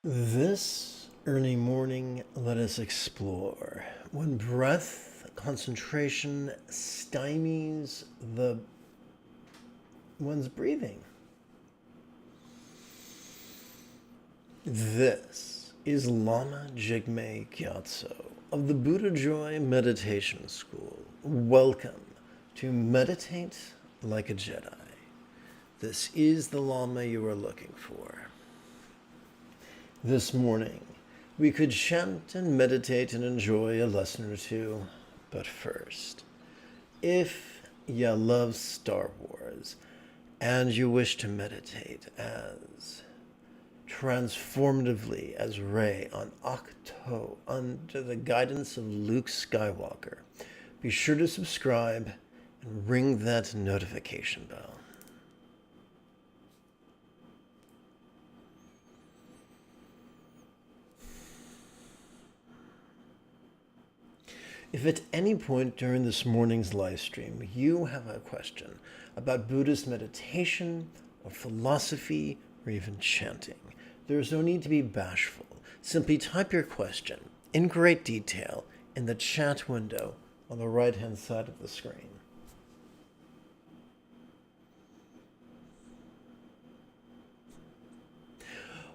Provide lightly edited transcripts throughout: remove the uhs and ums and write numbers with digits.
This early morning, let us explore when breath concentration stymies one's breathing. This is Lama Jigme Gyatso of the Buddha Joy Meditation School. Welcome to Meditate Like a Jedi. This is the Lama you are looking for. This morning, we could chant and meditate and enjoy a lesson or two. But first, if you love Star Wars and you wish to meditate as transformatively as Rey on Ahch-To under the guidance of Luke Skywalker, be sure to subscribe and ring that notification bell. If at any point during this morning's live stream you have a question about Buddhist meditation or philosophy or even chanting, there is no need to be bashful. Simply type your question in great detail in the chat window on the right-hand side of the screen.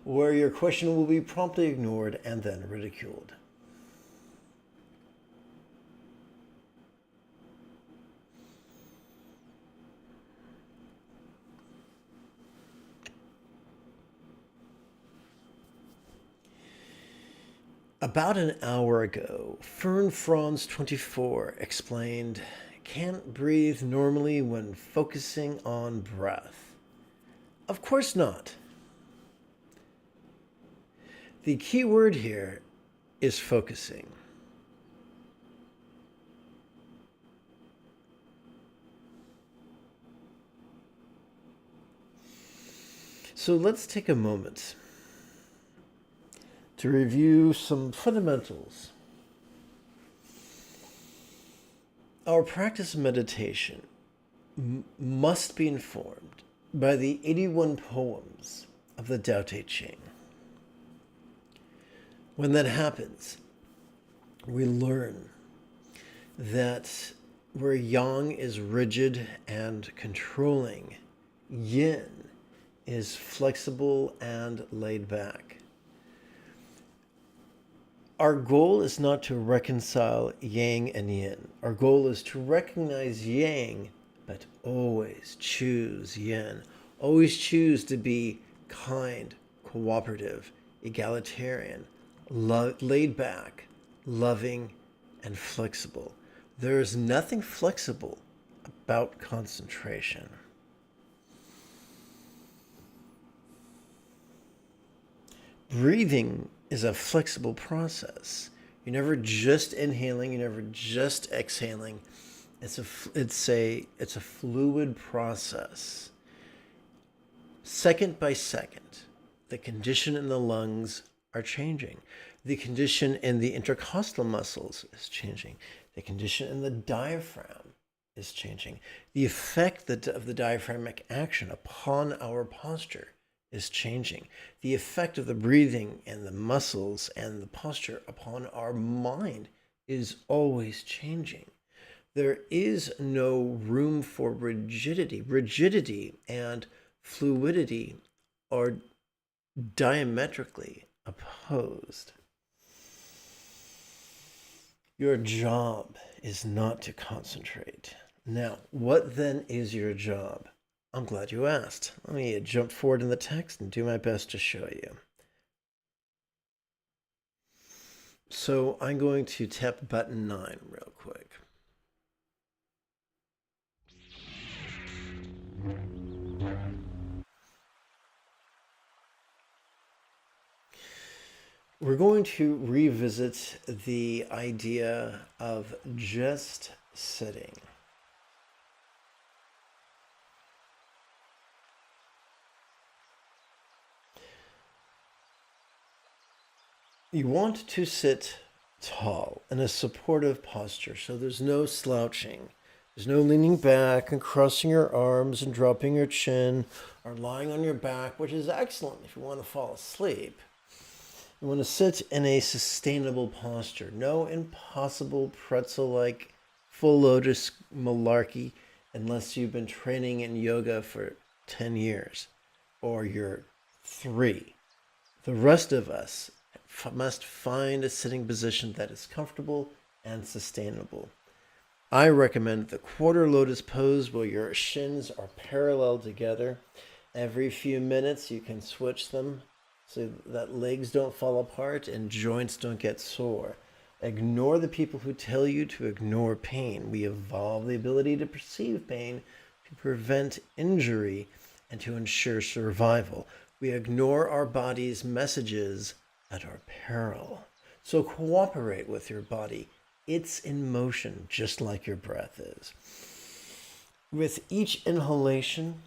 Where your question will be promptly ignored and then ridiculed. About an hour ago, FernFranz24 explained, can't breathe normally when focusing on breath. Of course not. The key word here is focusing. So let's take a moment to review some fundamentals. Our practice of meditation must be informed by the 81 poems of the Tao Te Ching. When that happens, we learn that where yang is rigid and controlling, yin is flexible and laid back. Our goal is not to reconcile yang and yin. Our goal is to recognize yang, but always choose yin. Always choose to be kind, cooperative, egalitarian, laid back, loving, and flexible. There is nothing flexible about concentration. Breathing is a flexible process. You're never just inhaling, you're never just exhaling. It's a fluid process. Second by second, the condition in the lungs are changing. The condition in the intercostal muscles is changing. The condition in the diaphragm is changing. The effect of the diaphragmatic action upon our posture is changing. The effect of the breathing and the muscles and the posture upon our mind is always changing. There is no room for rigidity. Rigidity and fluidity are diametrically opposed. Your job is not to concentrate. Now, what then is your job? I'm glad you asked. Let me jump forward in the text and do my best to show you. So I'm going to tap button 9 real quick. We're going to revisit the idea of just sitting. You want to sit tall in a supportive posture, so there's no slouching. There's no leaning back and crossing your arms and dropping your chin or lying on your back, which is excellent if you want to fall asleep. You want to sit in a sustainable posture. No impossible pretzel-like full lotus malarkey unless you've been training in yoga for 10 years or you're 3. The rest of us must find a sitting position that is comfortable and sustainable. I recommend the quarter lotus pose where your shins are parallel together. Every few minutes you can switch them so that legs don't fall apart and joints don't get sore. Ignore the people who tell you to ignore pain. We evolve the ability to perceive pain, to prevent injury, and to ensure survival. We ignore our body's messages at our peril. So cooperate with your body. It's in motion, just like your breath is. With each inhalation,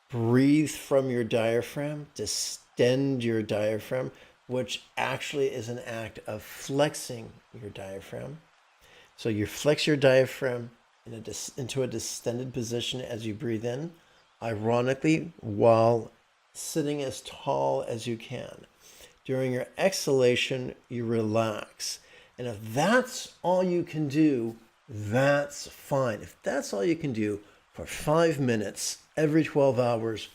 breathe from your diaphragm, distend your diaphragm, which actually is an act of flexing your diaphragm. So you flex your diaphragm into a distended position as you breathe in, ironically, while sitting as tall as you can. During your exhalation, you relax. And if that's all you can do, that's fine. If that's all you can do for 5 minutes every 12 hours,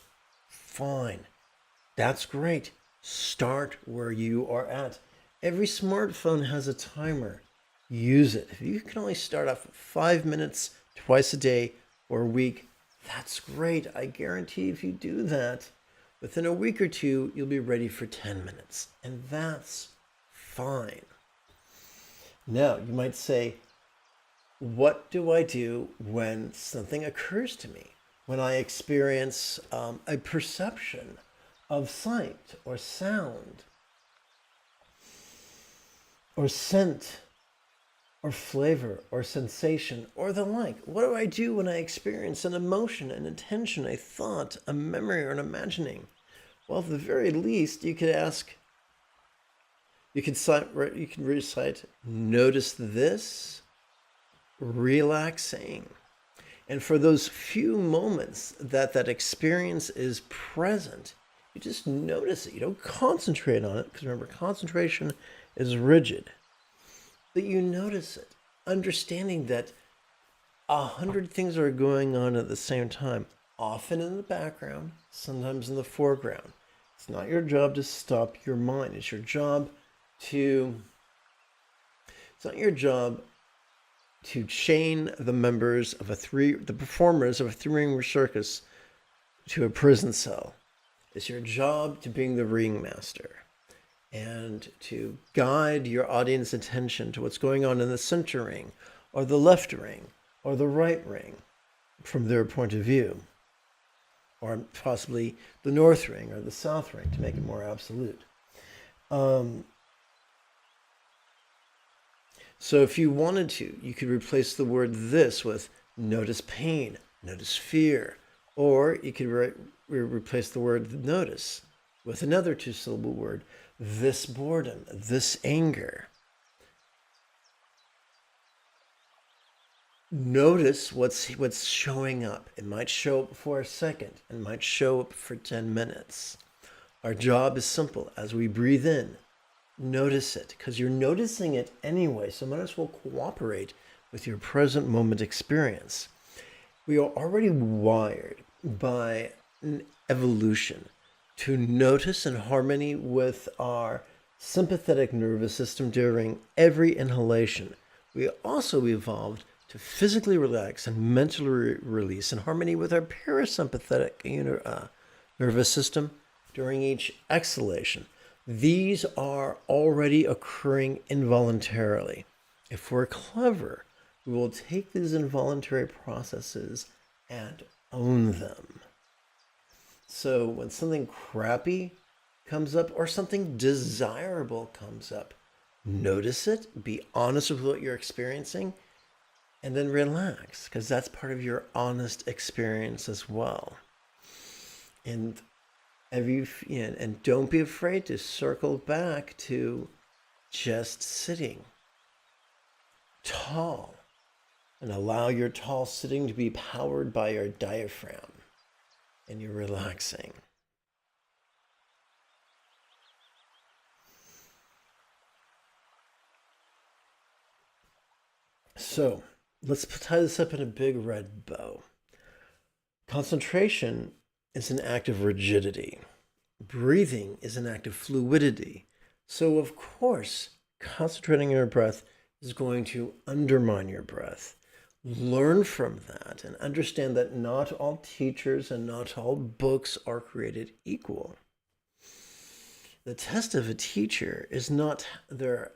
fine. That's great. Start where you are at. Every smartphone has a timer. Use it. If you can only start off with 5 minutes twice a day or a week, that's great. I guarantee if you do that, within a week or 2, you'll be ready for 10 minutes. And that's fine. Now, you might say, what do I do when something occurs to me? When I experience a perception of sight or sound or scent or flavor or sensation or the like? What do I do when I experience an emotion, an intention, a thought, a memory, or an imagining? Well, at the very least, you could ask, you can recite, notice this, relaxing. And for those few moments that experience is present, you just notice it. You don't concentrate on it, because remember, concentration is rigid. But you notice it, understanding that 100 things are going on at the same time, often in the background, sometimes in the foreground. It's not your job to stop your mind. It's your job to chain the members of the performers of a 3-ring circus to a prison cell. It's your job to being the ringmaster and to guide your audience attention to what's going on in the center ring or the left ring or the right ring from their point of view, or possibly the north ring or the south ring to make it more absolute. So if you wanted to, you could replace the word this with notice pain, notice fear, or you could replace the word notice with another 2-syllable word, this boredom, this anger. Notice what's showing up. It might show up for a second. It might show up for 10 minutes. Our job is simple. As we breathe in, notice it, because you're noticing it anyway, so might as well cooperate with your present moment experience. We are already wired by an evolution to notice in harmony with our sympathetic nervous system during every inhalation. We also evolved to physically relax and mentally release in harmony with our parasympathetic nervous system during each exhalation. These are already occurring involuntarily. If we're clever, we will take these involuntary processes and own them. So when something crappy comes up or something desirable comes up, notice it, be honest with what you're experiencing, and then relax, because that's part of your honest experience as well. And don't be afraid to circle back to just sitting tall and allow your tall sitting to be powered by your diaphragm, and you're relaxing. So let's tie this up in a big red bow. Concentration is an act of rigidity. Breathing is an act of fluidity. So, of course, concentrating on your breath is going to undermine your breath. Learn from that and understand that not all teachers and not all books are created equal. The test of a teacher is not their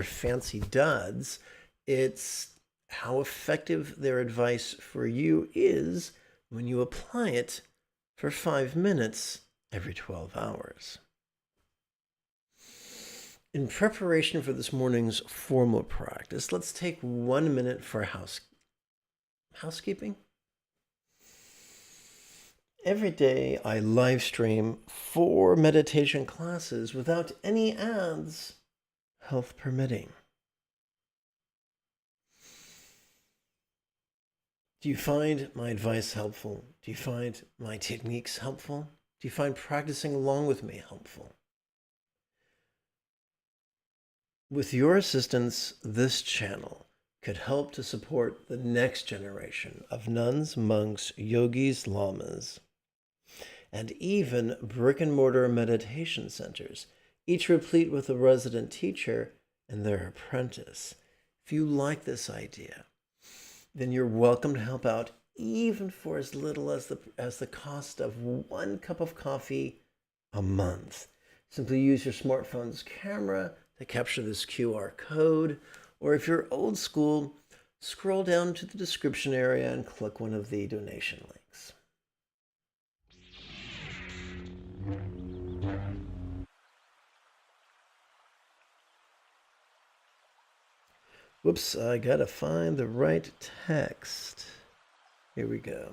fancy duds. It's how effective their advice for you is when you apply it for 5 minutes every 12 hours. In preparation for this morning's formal practice, let's take 1 minute for housekeeping. Every day I live stream 4 meditation classes without any ads, health permitting. Do you find my advice helpful? Do you find my techniques helpful? Do you find practicing along with me helpful? With your assistance, this channel could help to support the next generation of nuns, monks, yogis, lamas, and even brick-and-mortar meditation centers, each replete with a resident teacher and their apprentice. If you like this idea, then you're welcome to help out, even for as little as the cost of 1 cup of coffee a month. Simply use your smartphone's camera to capture this QR code, or if you're old school, scroll down to the description area and click one of the donation links. Whoops, I gotta find the right text. Here we go.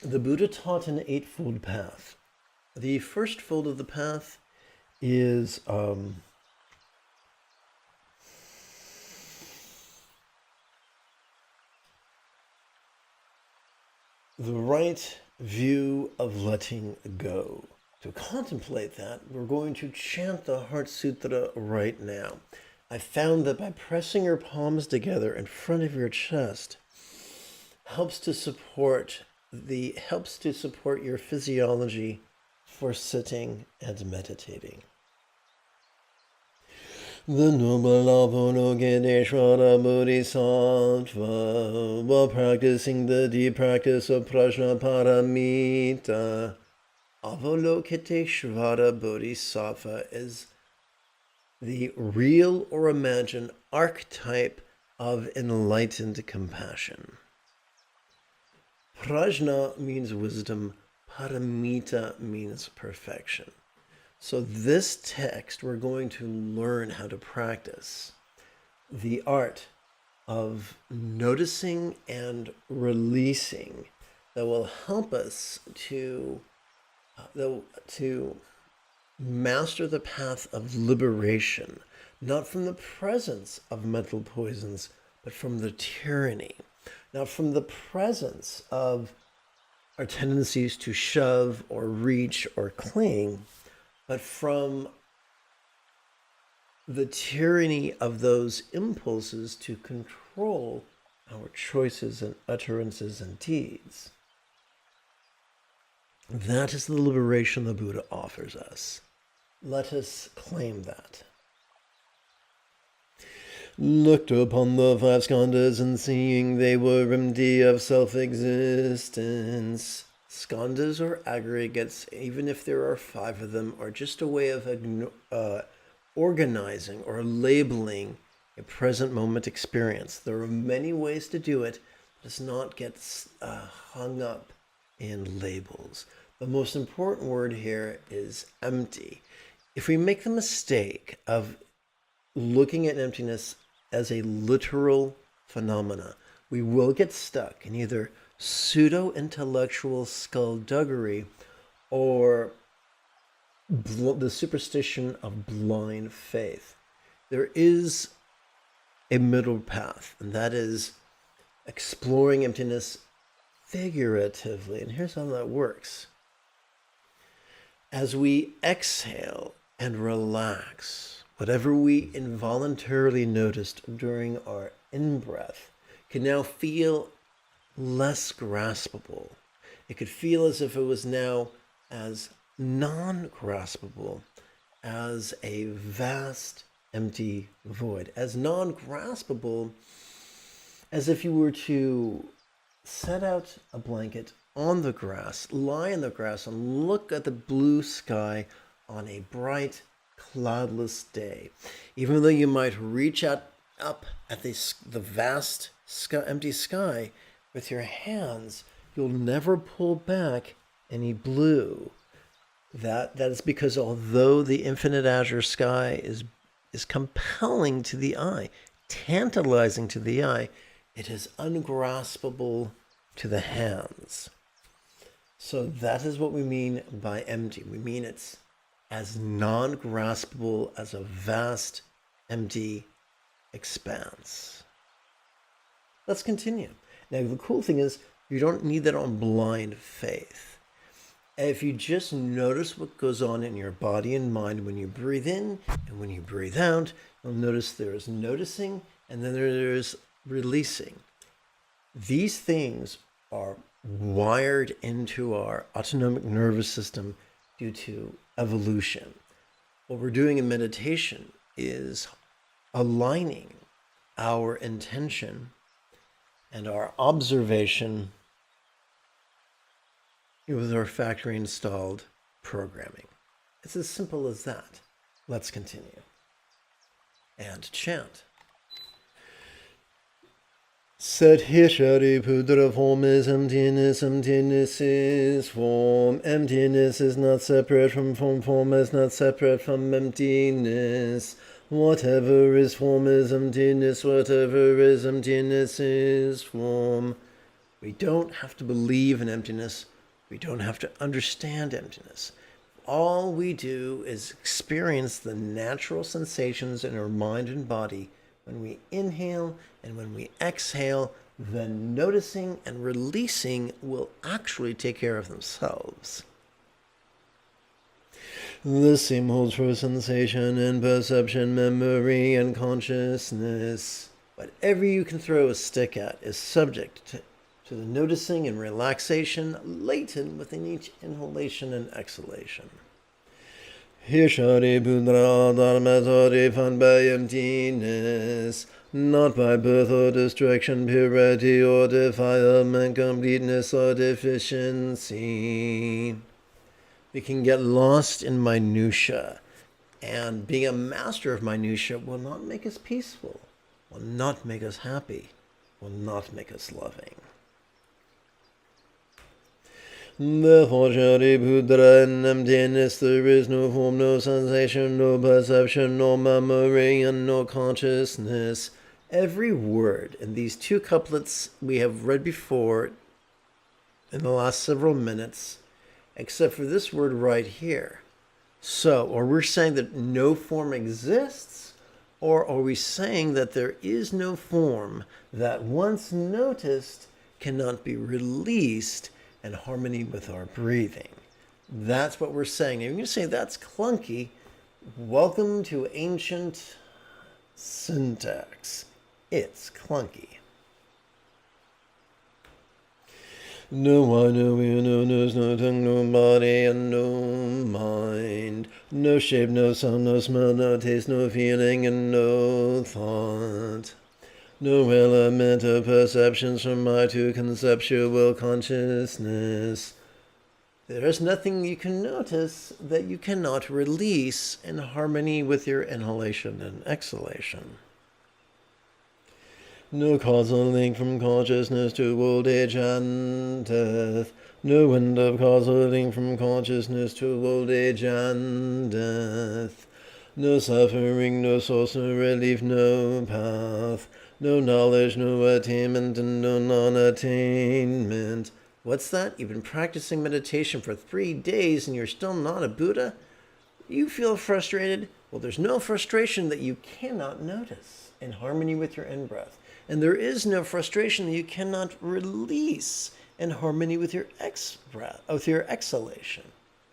The Buddha taught an 8-fold path. The first fold of the path is the right view of letting go. To contemplate that, we're going to chant the Heart Sutra right now. I found that by pressing your palms together in front of your chest helps to support your physiology for sitting and meditating. The noble Avalokiteshvara Bodhisattva, while practicing the deep practice of Prajnaparamita, Avalokiteshvara Bodhisattva is the real or imagined archetype of enlightened compassion. Prajna means wisdom, paramita means perfection. So this text, we're going to learn how to practice the art of noticing and releasing that will help us to master the path of liberation, not from the presence of mental poisons, but from the tyranny. Not from the presence of our tendencies to shove or reach or cling, but from the tyranny of those impulses to control our choices and utterances and deeds. That is the liberation the Buddha offers us. Let us claim that. Looked upon the 5 skandhas and seeing they were empty of self-existence. Skandhas or aggregates, even if there are 5 of them, are just a way of organizing or labeling a present moment experience. There are many ways to do it. Let's not get hung up in labels. The most important word here is empty. If we make the mistake of looking at emptiness as a literal phenomena, we will get stuck in either pseudo-intellectual skullduggery or the superstition of blind faith. There is a middle path, and that is exploring emptiness figuratively. And here's how that works. As we exhale and relax, whatever we involuntarily noticed during our in-breath can now feel less graspable. It could feel as if it was now as non-graspable as a vast empty void, as non-graspable as if you were to set out a blanket on the grass, lie in the grass, and look at the blue sky on a bright, cloudless day. Even though you might reach out up at the vast empty sky with your hands, you'll never pull back any blue. That is because although the infinite azure sky is compelling to the eye, tantalizing to the eye, it is ungraspable to the hands. So that is what we mean by empty. We mean it's as non-graspable as a vast, empty expanse. Let's continue. Now, the cool thing is you don't need that on blind faith. If you just notice what goes on in your body and mind when you breathe in and when you breathe out, you'll notice there is noticing and then there is releasing. These things are wired into our autonomic nervous system due to evolution. What we're doing in meditation is aligning our intention and our observation with our factory installed programming. It's as simple as that. Let's continue. And chant. Sat Hishari Pudra form is emptiness, emptiness is form. Emptiness is not separate from form, form is not separate from emptiness. Whatever is form is emptiness, whatever is emptiness is form. We don't have to believe in emptiness. We don't have to understand emptiness. All we do is experience the natural sensations in our mind and body. When we inhale and when we exhale, then noticing and releasing will actually take care of themselves. The same holds for sensation and perception, memory and consciousness. Whatever you can throw a stick at is subject to the noticing and relaxation latent within each inhalation and exhalation. Hishari Budra Dharmasari found by emptiness, not by birth or distraction, purity or defilement, completeness or deficiency. We can get lost in minutia, and being a master of minutia will not make us peaceful, will not make us happy, will not make us loving. Therefore, Shari Budra in emptiness, there is no form, no sensation, no perception, no memory, and no consciousness. Every word in these two couplets we have read before in the last several minutes, except for this word right here. So, or we're saying that no form exists, or are we saying that there is no form that once noticed cannot be released in harmony with our breathing? That's what we're saying. Now, you're going to say that's clunky. Welcome to ancient syntax. It's clunky. No eye, no ear, no nose, no tongue, no body, and no mind. No shape, no sound, no smell, no taste, no feeling, and no thought. No element of perceptions from my to conceptual consciousness. There is nothing you can notice that you cannot release in harmony with your inhalation and exhalation. No causal link from consciousness to old age and death. No end of causal link from consciousness to old age and death. No suffering, no source, no relief, no path. No knowledge, no attainment, and no non-attainment. What's that? You've been practicing meditation for 3 days and you're still not a Buddha? You feel frustrated? Well, there's no frustration that you cannot notice in harmony with your in-breath. And there is no frustration that you cannot release in harmony with your breath, with your exhalation.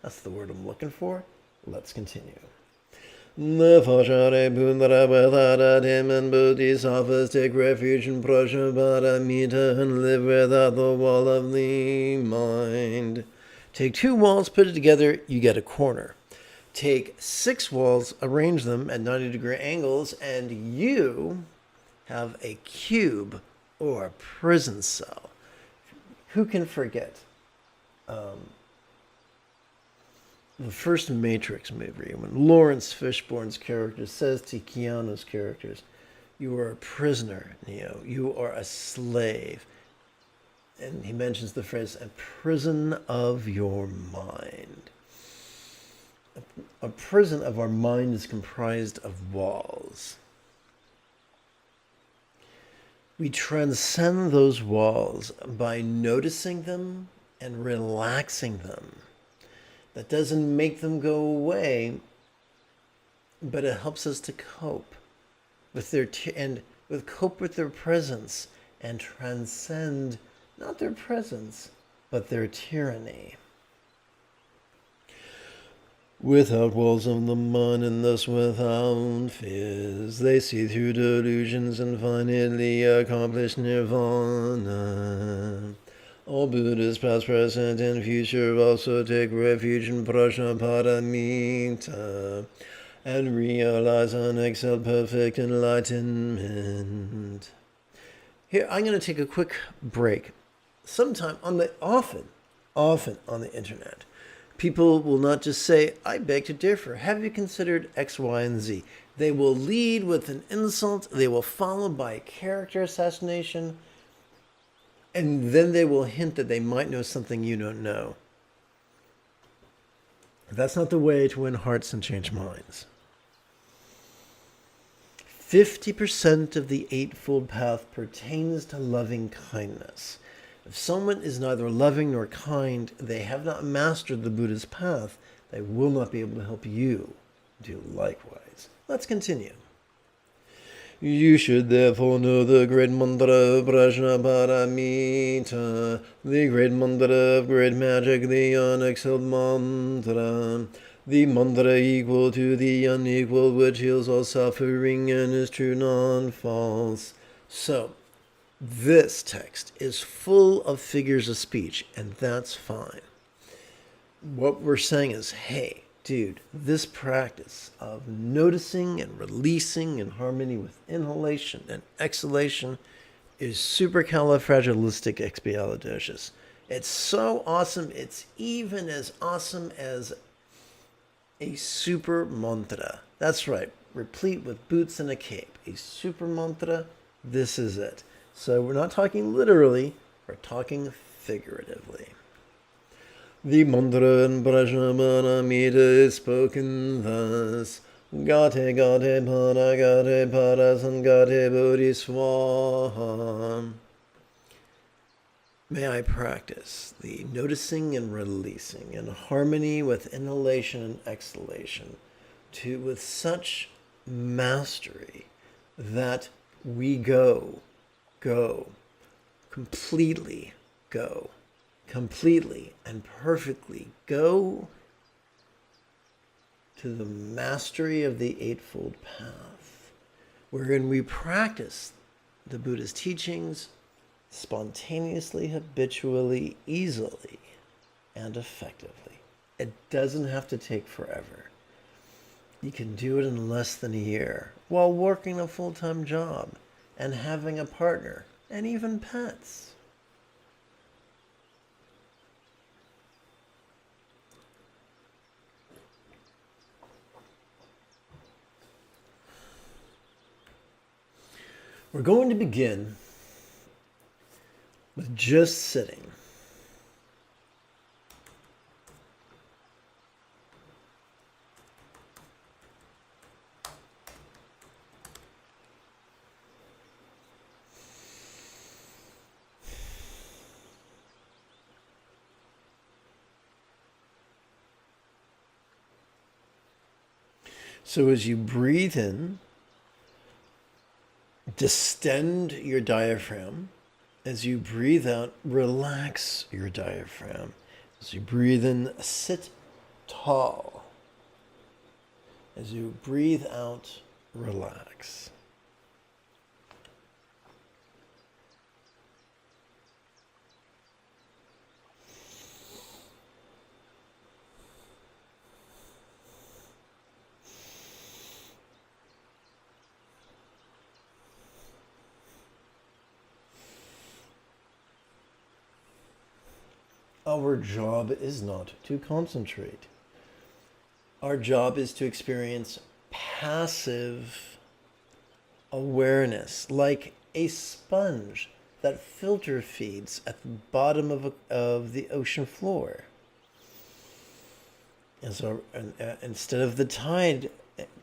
That's the word I'm looking for. Let's continue. The Fashare Bundara Vedara Demon Bodhisattvas take refuge in Prajnaparamita and live without the wall of the mind. Take 2 walls, put it together, you get a corner. Take 6 walls, arrange them at 90-degree angles, and you have a cube or a prison cell. Who can forget the first Matrix movie, when Lawrence Fishburne's character says to Keanu's characters, "You are a prisoner, Neo. You are a slave." And he mentions the phrase, "a prison of your mind." A prison of our mind is comprised of walls. We transcend those walls by noticing them and relaxing them. That doesn't make them go away, but it helps us to cope with their cope with their presence and transcend not their presence, but their tyranny. Without walls of the mind and thus without fears, they see through delusions and finally accomplish nirvana. All Buddhas, past, present, and future, also take refuge in Prajnaparamita and realize unexcelled perfect enlightenment. Here, I'm going to take a quick break. Often on the internet, people will not just say, "I beg to differ. Have you considered X, Y, and Z?" They will lead with an insult. They will follow by a character assassination. And then they will hint that they might know something you don't know. That's not the way to win hearts and change minds. 50% of the Eightfold Path pertains to loving kindness. If someone is neither loving nor kind, they have not mastered the Buddha's path. They will not be able to help you do likewise. Let's continue. You should therefore know the great mantra of Prajnaparamita, the great mantra of great magic, the unexcelled mantra, the mantra equal to the unequal, which heals all suffering and is true, non-false. So, this text is full of figures of speech, and that's fine. What we're saying is, hey, dude, this practice of noticing and releasing in harmony with inhalation and exhalation is supercalifragilisticexpialidocious. It's so awesome, it's even as awesome as a super mantra. That's right, replete with boots and a cape. A super mantra, this is it. So we're not talking literally, we're talking figuratively. The mantra in Prajnaparamita is spoken thus: Gate Gate Para Sangate Bodhiswaha. May I practice the noticing and releasing in harmony with inhalation and exhalation with such mastery that we go, completely and perfectly go to the mastery of the Eightfold Path, wherein we practice the Buddha's teachings spontaneously, habitually, easily, and effectively. It doesn't have to take forever. You can do it in less than a year while working a full-time job and having a partner and even pets. We're going to begin with just sitting. So as you breathe in, Distend your diaphragm. As you breathe out, relax your diaphragm. As you breathe in, sit tall. As you breathe out, relax. Our job is not to concentrate. Our job is to experience passive awareness, like a sponge that filter feeds at the bottom of the ocean floor. And so instead of the tide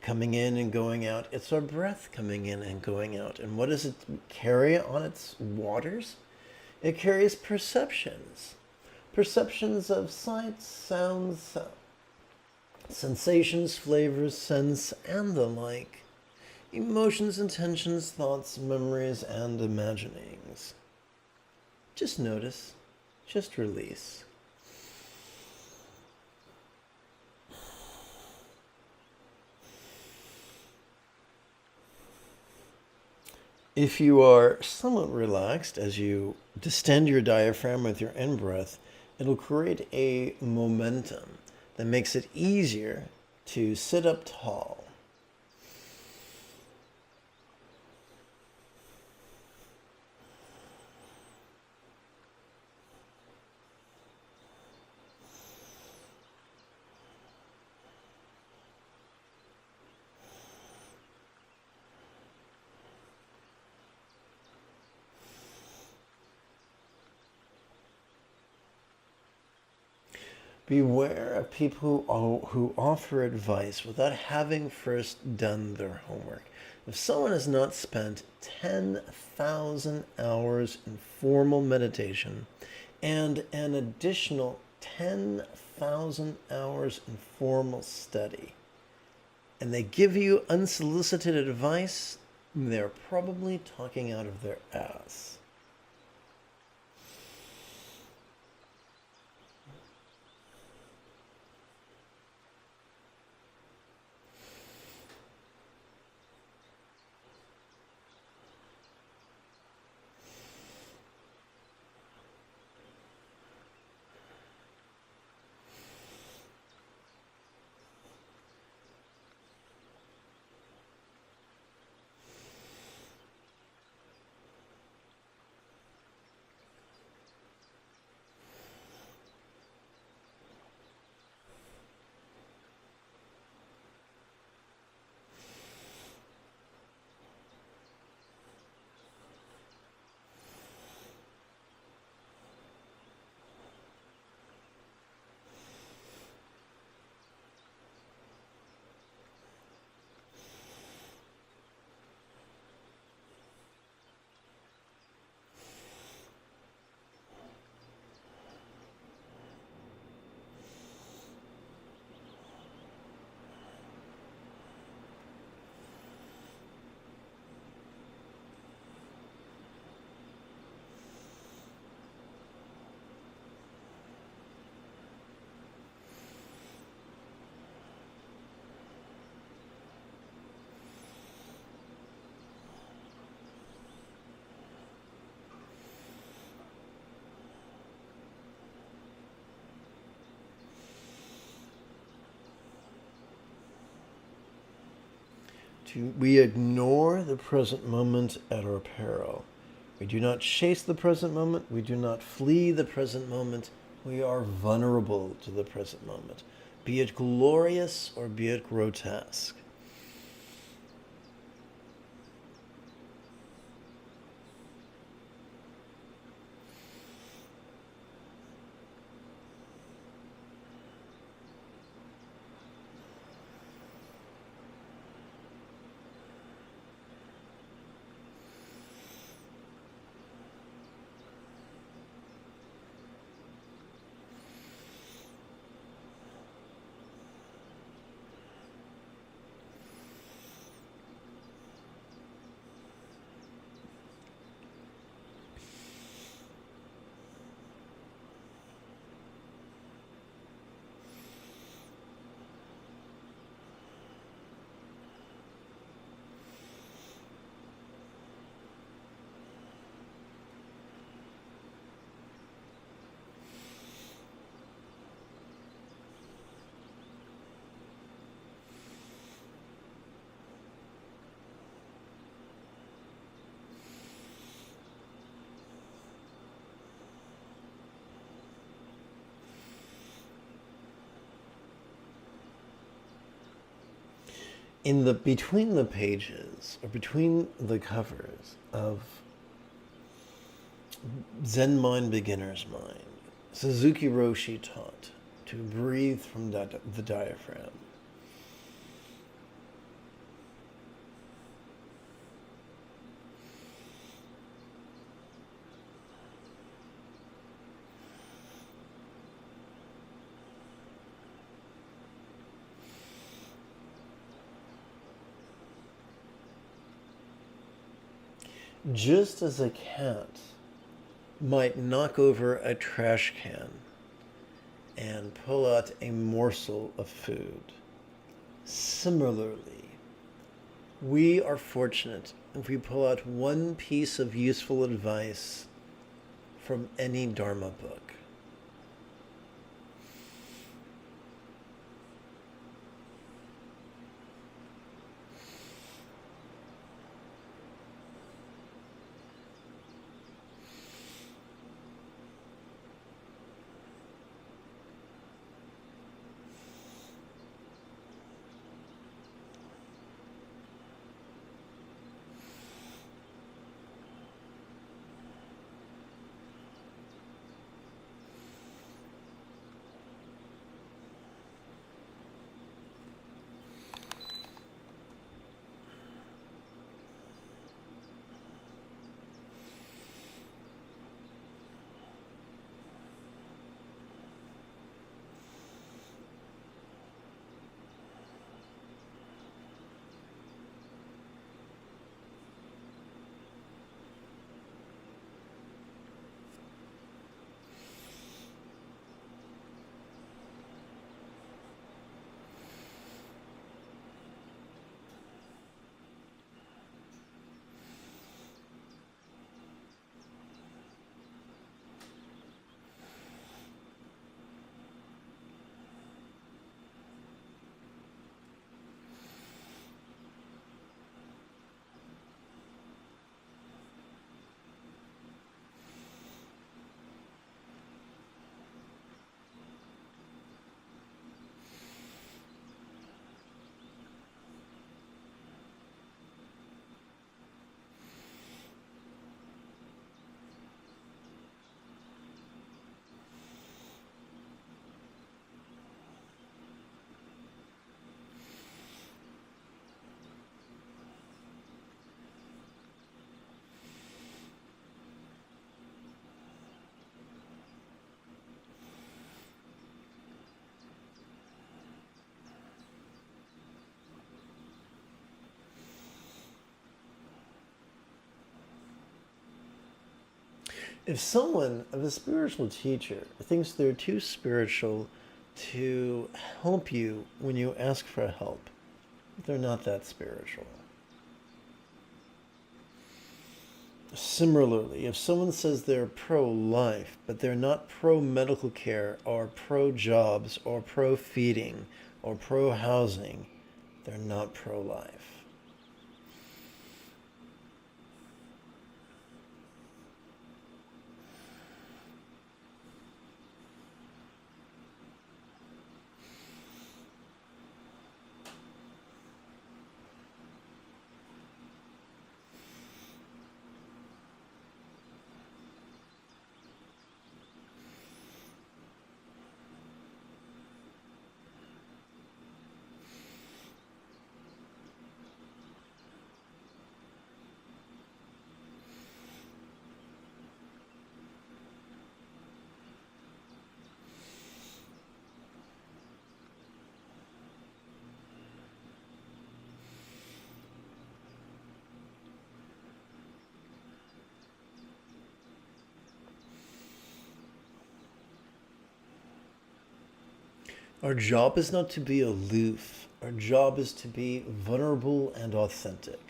coming in and going out, it's our breath coming in and going out. And what does it carry on its waters? It carries perceptions. Perceptions of sights, sounds, sensations, flavors, scents, and the like. Emotions, intentions, thoughts, memories, and imaginings. Just notice. Just release. If you are somewhat relaxed as you distend your diaphragm with your in-breath, it'll create a momentum that makes it easier to sit up tall. Beware of people who offer advice without having first done their homework. If someone has not spent 10,000 hours in formal meditation and an additional 10,000 hours in formal study, and they give you unsolicited advice, they're probably talking out of their ass. We ignore the present moment at our peril. We do not chase the present moment. We do not flee the present moment. We are vulnerable to the present moment, be it glorious or be it grotesque. in the between the pages or between the covers of Zen Mind, Beginner's Mind, Suzuki Roshi taught to breathe from the diaphragm. Just as a cat might knock over a trash can and pull out a morsel of food, similarly, we are fortunate if we pull out one piece of useful advice from any Dharma book. If a spiritual teacher, thinks they're too spiritual to help you when you ask for help, they're not that spiritual. Similarly, if someone says they're pro-life, but they're not pro-medical care or pro-jobs or pro-feeding or pro-housing, they're not pro-life. Our job is not to be aloof. Our job is to be vulnerable and authentic.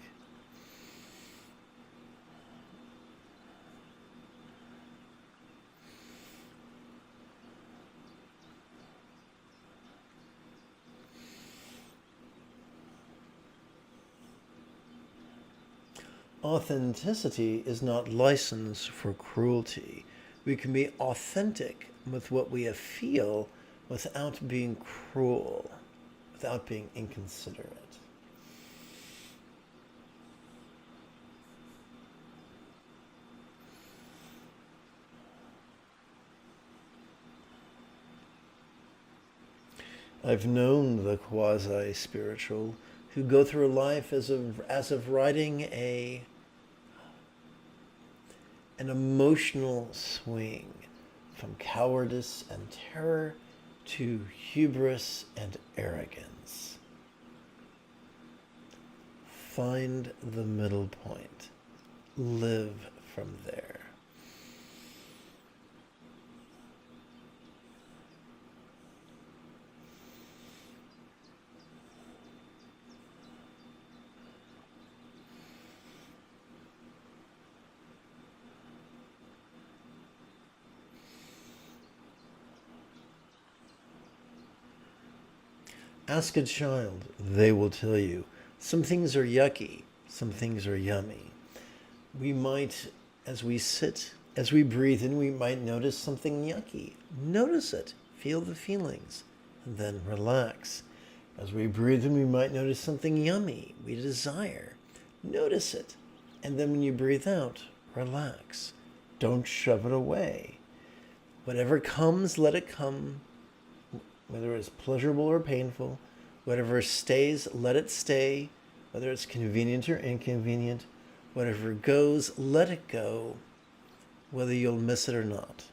Authenticity is not license for cruelty. We can be authentic with what we feel without being cruel, without being inconsiderate. I've known the quasi-spiritual who go through life as of riding an emotional swing from cowardice and terror to hubris and arrogance. Find the middle point. Live from there. Ask a child, they will tell you. Some things are yucky, some things are yummy. We might, as we sit, as we breathe in, we might notice something yucky. Notice it, feel the feelings, and then relax. As we breathe in, we might notice something yummy we desire. Notice it, and then when you breathe out, relax. Don't shove it away. Whatever comes, let it come. Whether it's pleasurable or painful, whatever stays, let it stay, whether it's convenient or inconvenient, whatever goes, let it go, whether you'll miss it or not.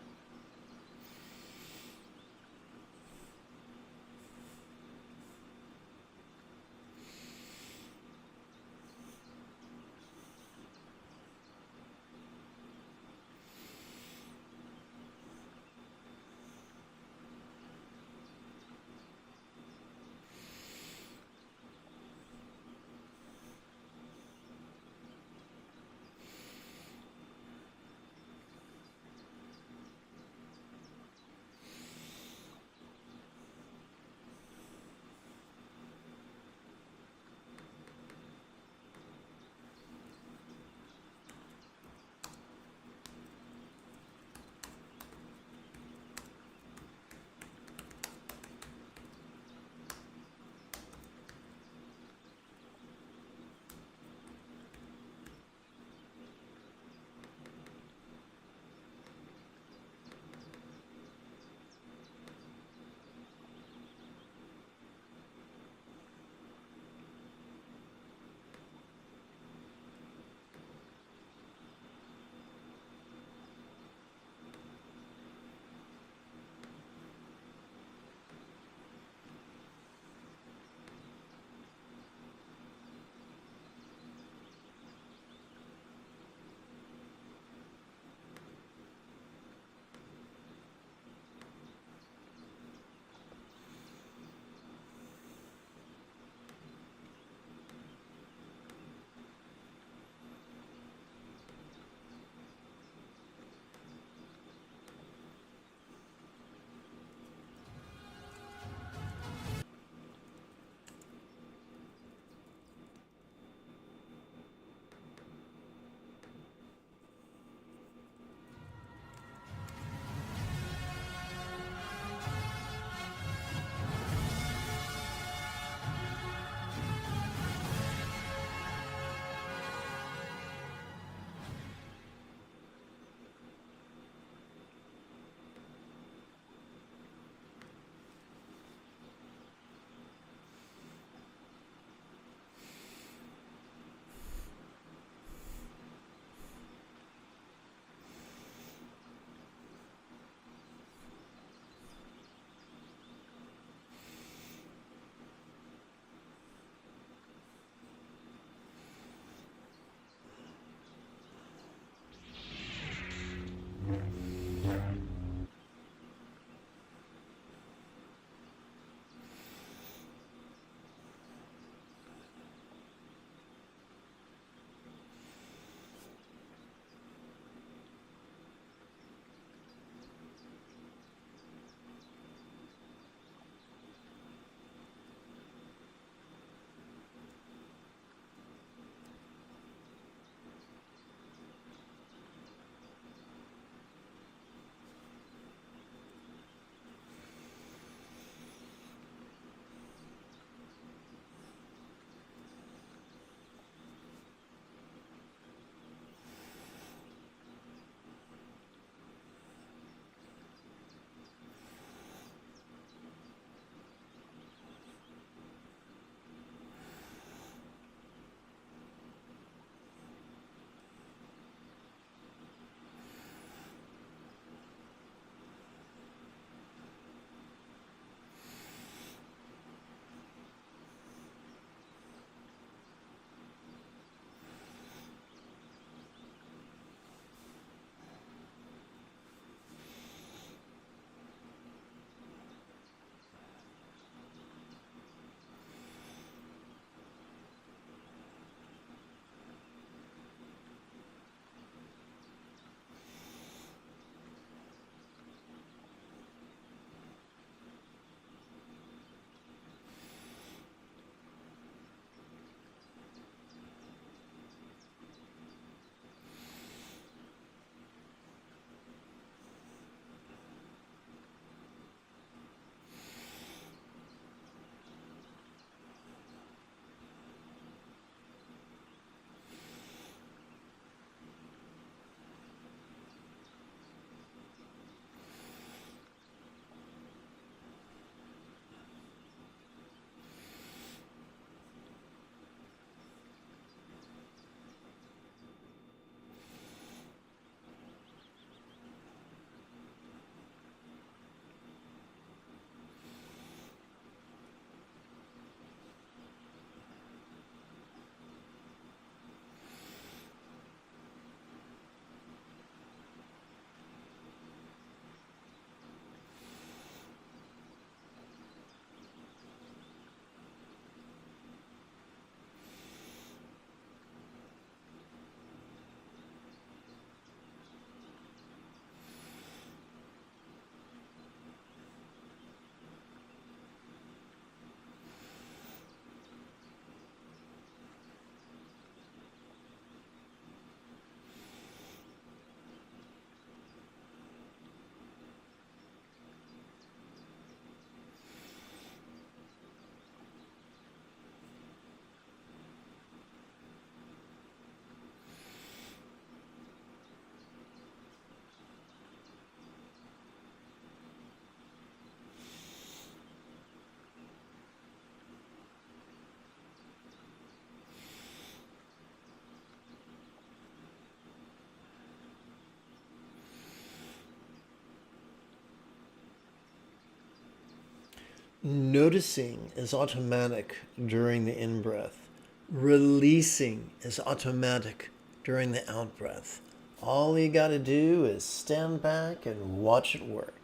Noticing is automatic during the in-breath. Releasing is automatic during the out-breath. All you got to do is stand back and watch it work.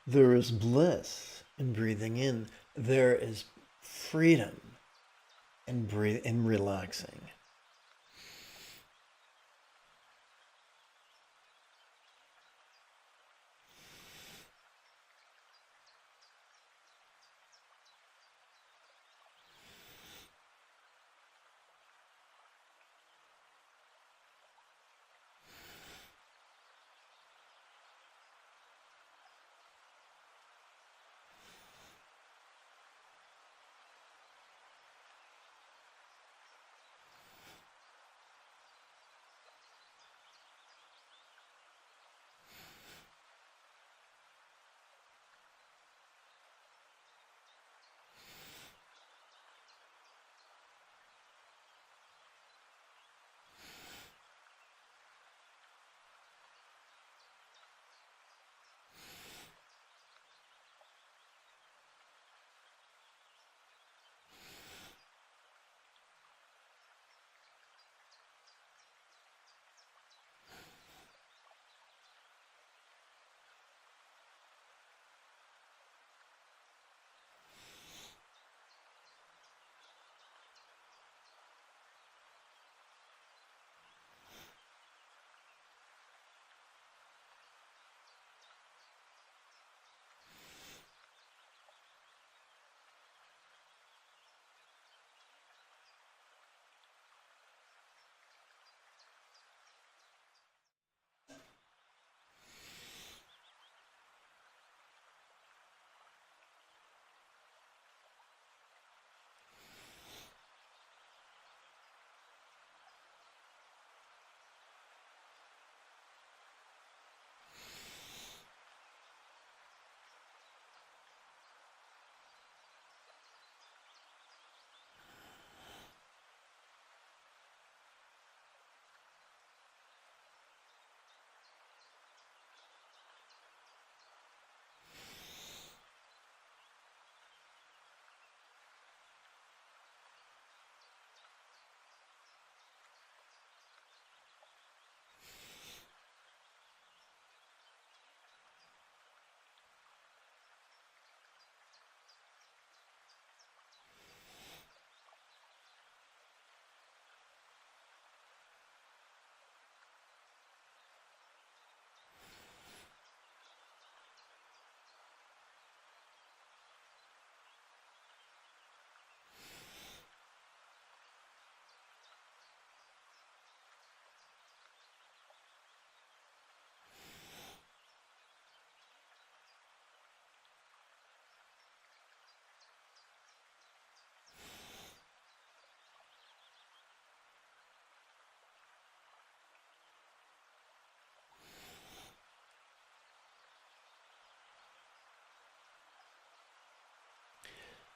There is bliss in breathing in. There is freedom in relaxing.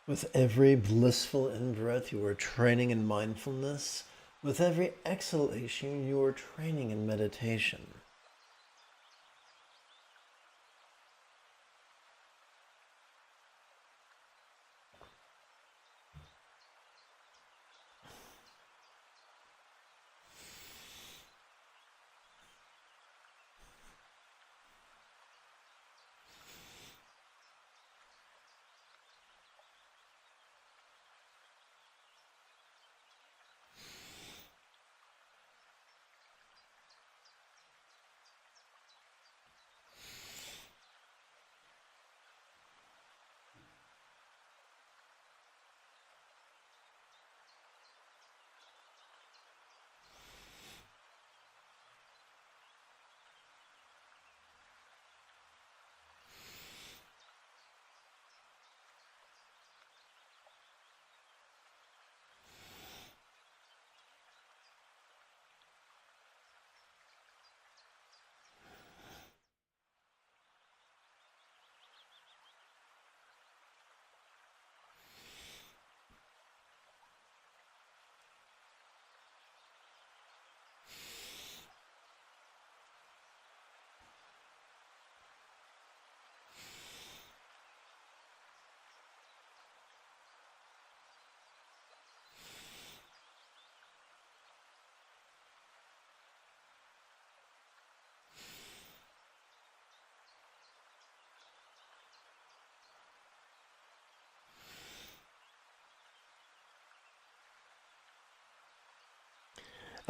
With every blissful in-breath, you are training in mindfulness. With every exhalation, you are training in meditation.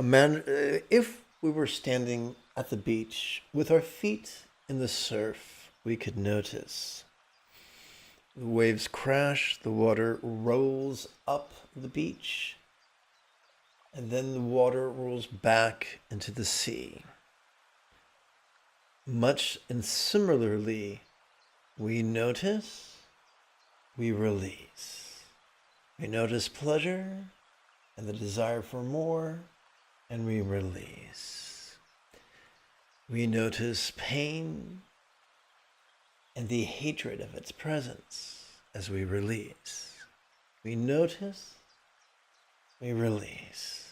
If we were standing at the beach with our feet in the surf, we could notice the waves crash, the water rolls up the beach, and then the water rolls back into the sea. Much and similarly, we notice, we release. We notice pleasure and the desire for more, and we release. We notice pain and the hatred of its presence as we release. We notice, we release.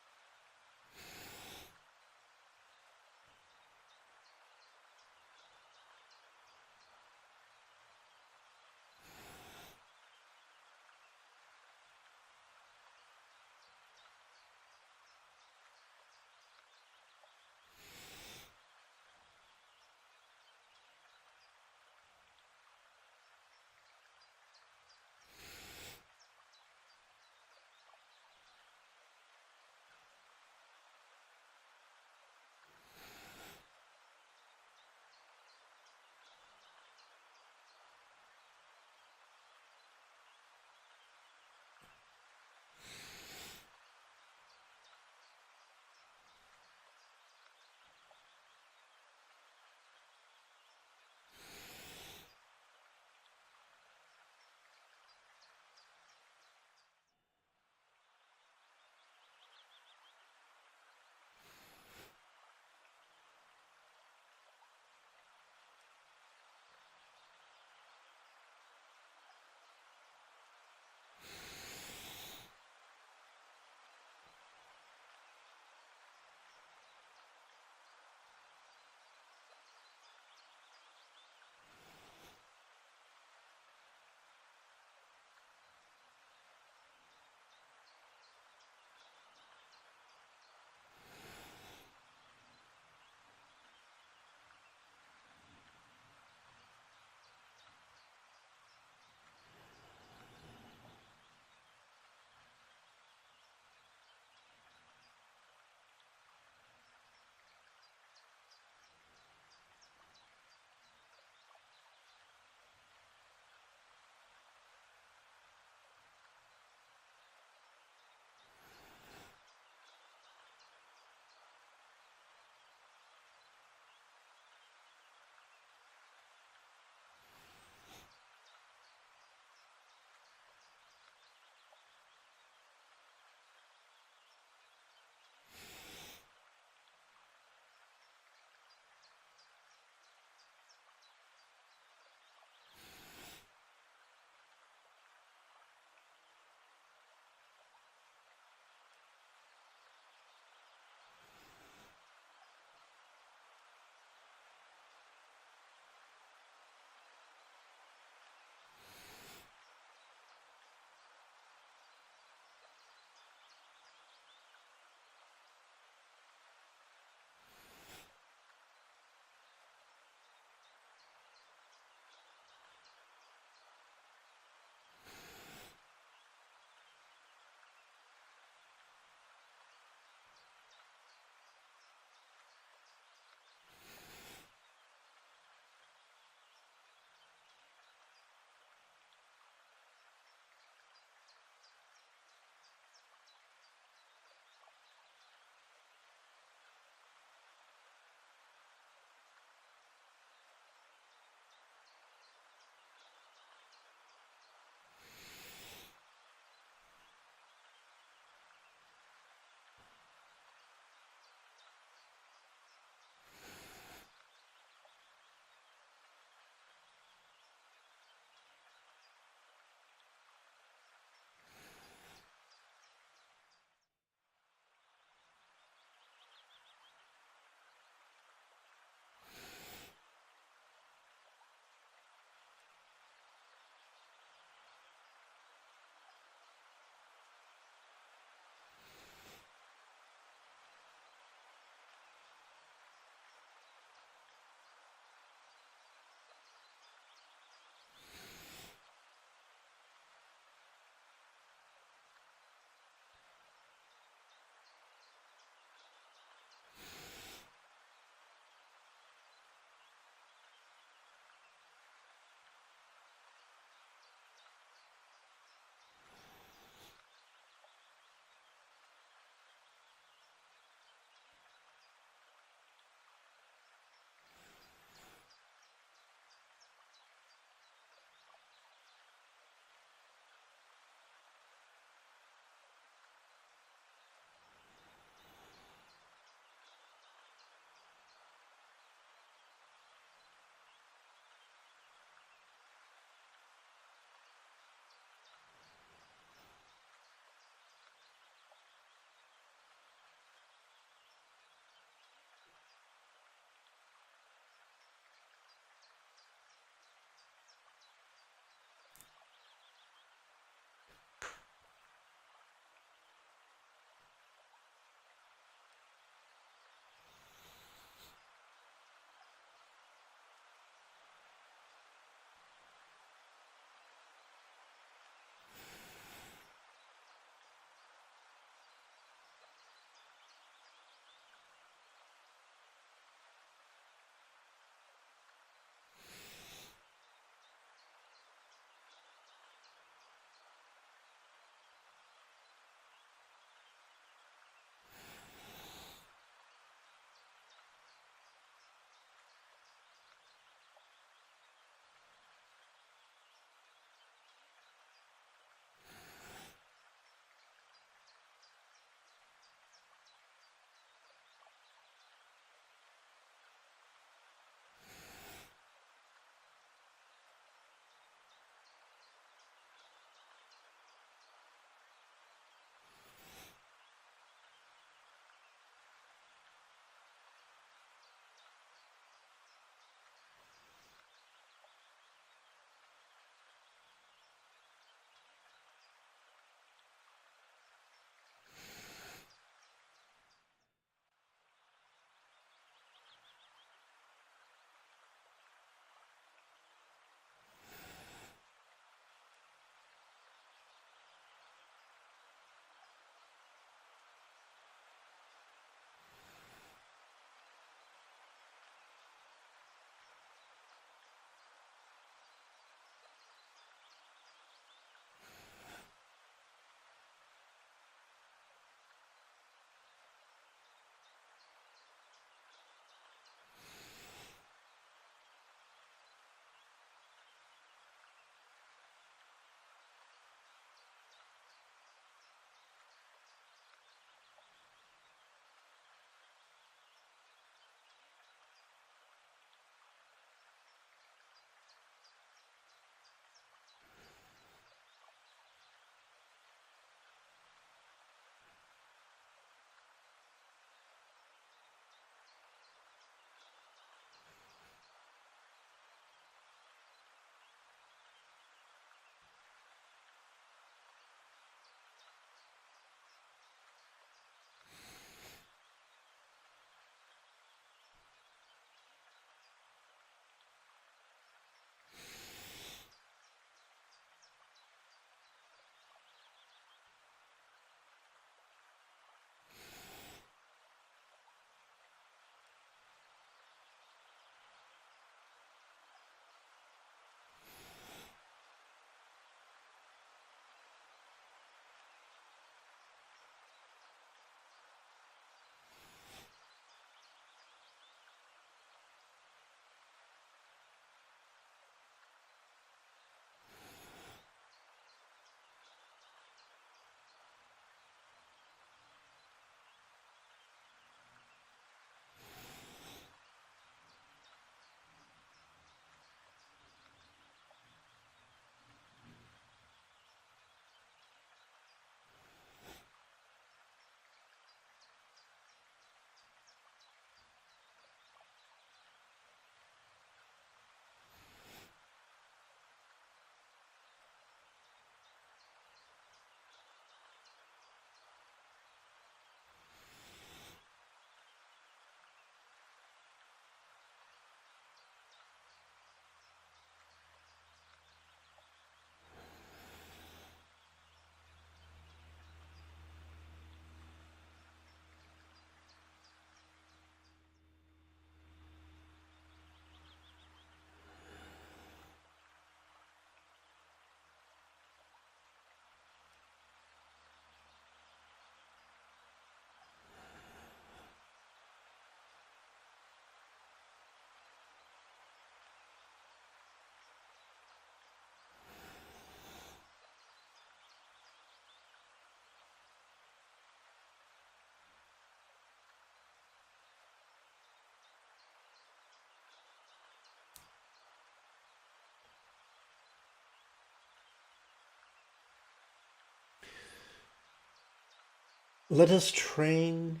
Let us train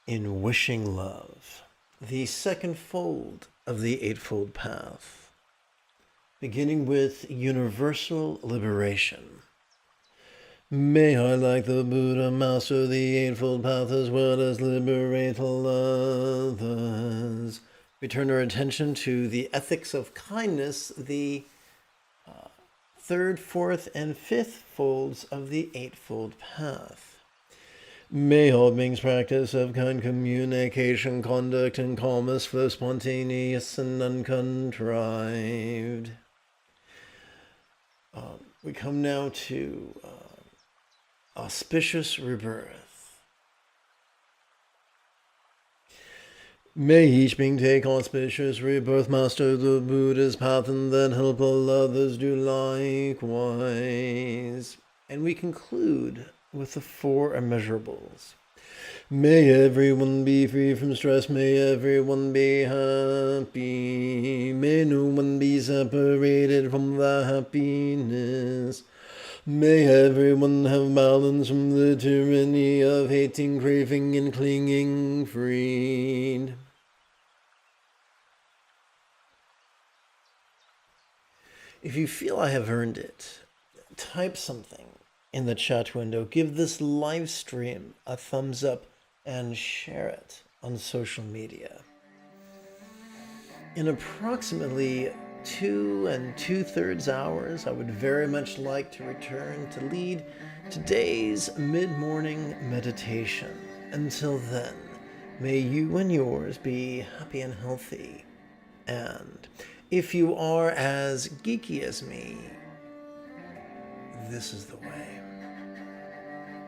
in wishing love, the second fold of the Eightfold Path, beginning with universal liberation. May I, like the Buddha, master the Eightfold Path as well as liberate others. We turn our attention to the ethics of kindness, the third, fourth, and fifth folds of the Eightfold Path. May all beings practice of kind communication, conduct, and calmness flow spontaneous and uncontrived. We come now to auspicious rebirth. May each being take auspicious rebirth, master the Buddha's path, and then help all others do likewise. And we conclude with the four immeasurables. May everyone be free from stress, may everyone be happy, may no one be separated from the happiness. May everyone have balance from the tyranny of hating, craving, and clinging freed. If you feel I have earned it, type something in the chat window. Give this live stream a thumbs up and share it on social media. In approximately 2 2/3 hours, I would very much like to return to lead today's mid-morning meditation. Until then, may you and yours be happy and healthy. And if you are as geeky as me, this is the way.